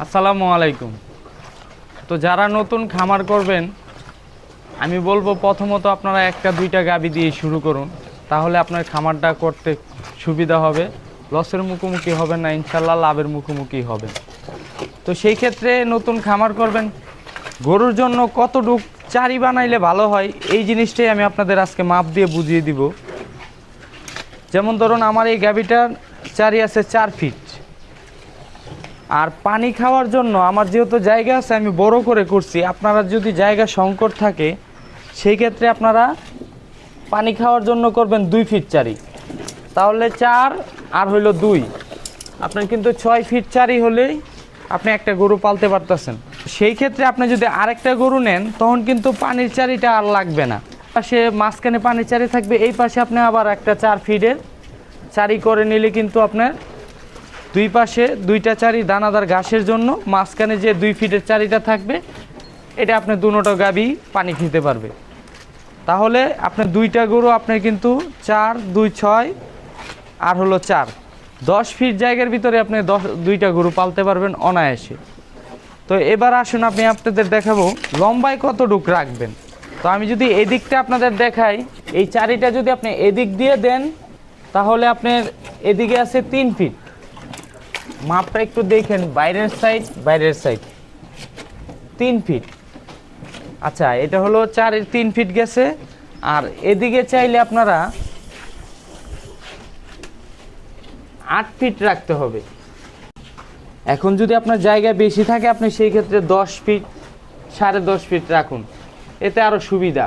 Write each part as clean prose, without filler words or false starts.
আসসালামু আলাইকুম। তো যারা নতুন খামার করবেন আমি বলবো প্রথমত আপনারা একটা দুইটা গাবি দিয়ে শুরু করুন, তাহলে আপনার খামারটা করতে সুবিধা হবে, লসের মুখোমুখি হবেন না, ইনশাল্লাহ লাভের মুখোমুখি হবেন। তো সেই ক্ষেত্রে নতুন খামার করবেন, গরুর জন্য কতটুক চারি বানাইলে ভালো হয় এই জিনিসটাই আমি আপনাদের আজকে মাপ দিয়ে বুঝিয়ে দিব। যেমন ধরুন আমার এই গাবিটার চারি আছে 4 ফিট, আর পানি খাওয়ার জন্য আমার যেহেতু জায়গা আছে আমি বড় করে করছি। আপনারা যদি জায়গা সংকট থাকে সেই ক্ষেত্রে আপনারা পানি খাওয়ার জন্য করবেন 2 ফিট চারি, তাহলে 4 আর হইল 2, আপনার কিন্তু 6 ফিট চারি হলেই আপনি একটা গরু পালতে পারতেছেন। সেই ক্ষেত্রে আপনি যদি আরেকটা গরু নেন তখন কিন্তু পানির চারিটা আর লাগবে না, পাশে মাঝখানে পানির চারি থাকবে, এই পাশে আপনি আবার একটা 4 ফিটের চারি করে নিলে কিন্তু আপনার দুই পাশে দুইটা চারি দানাদার ঘাসের জন্য, মাঝখানে যে 2 ফিটের চারিটা থাকবে এটা আপনি দুটো গাবি পানি খেতে পারবে। তাহলে আপনার দুইটা গরু আপনার কিন্তু 4 2 6 আর হলো 4 10 ফিট জায়গার ভিতরে আপনি দুইটা গরু পালতে পারবেন অনায়াসে। তো এবার আসুন আমি আপনাদের দেখাবো লম্বায় কতটুক রাখবেন। তো আমি যদি এদিকটা আপনাদের দেখাই, এই চারিটা যদি আপনি এদিক দিয়ে দেন তাহলে আপনার এদিকে আছে 3 ফিট, মাপটা একটু দেখেন, বাইরের সাইড 3 ফিট। আচ্ছা, এটা হলো 4-এর 3 ফিট গেছে, আর এদিকে চাইলে আপনারা 8 ফিট রাখতে হবে। এখন যদি আপনার জায়গা বেশি থাকে আপনি সেই ক্ষেত্রে 10 ফিট 10.5 ফিট রাখুন, এতে আরও সুবিধা।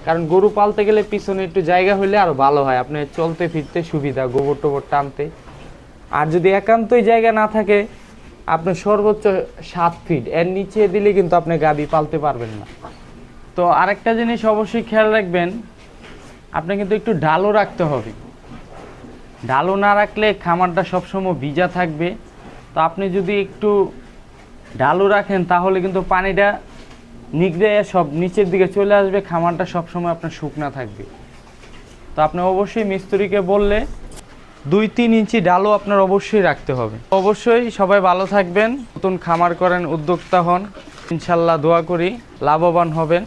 কারণ গরু পালতে গেলে পিছনে একটু জায়গা হলে আরও ভালো হয়, আপনি চলতে ফিরতে সুবিধা, গোবর টোবর টানতে। আর যদি একান্তই জায়গা না থাকে আপনি সর্বোচ্চ 7 ফিট, এর নিচে দিলে কিন্তু আপনি গাবি পালতে পারবেন না। তো আরেকটা জিনিস অবশ্যই খেয়াল রাখবেন, আপনি কিন্তু একটু ঢালও রাখতে হবে। ঢালু না রাখলে খামারটা সবসময় ভিজা থাকবে। তো আপনি যদি একটু ঢালু রাখেন তাহলে কিন্তু পানিটা নিগড়ে সব নিচের দিকে চলে আসবে, খামারটা সবসময় আপনার শুকনা থাকবে। তো আপনি অবশ্যই মিস্ত্রিকে বললে 2-3 ইঞ্চি ডালও আপনার অবশ্যই রাখতে হবে। অবশ্যই সবাই ভালো থাকবেন, নতুন খামার করেন, উদ্যোক্তা হন, ইনশাল্লাহ দোয়া করি লাভবান হবেন।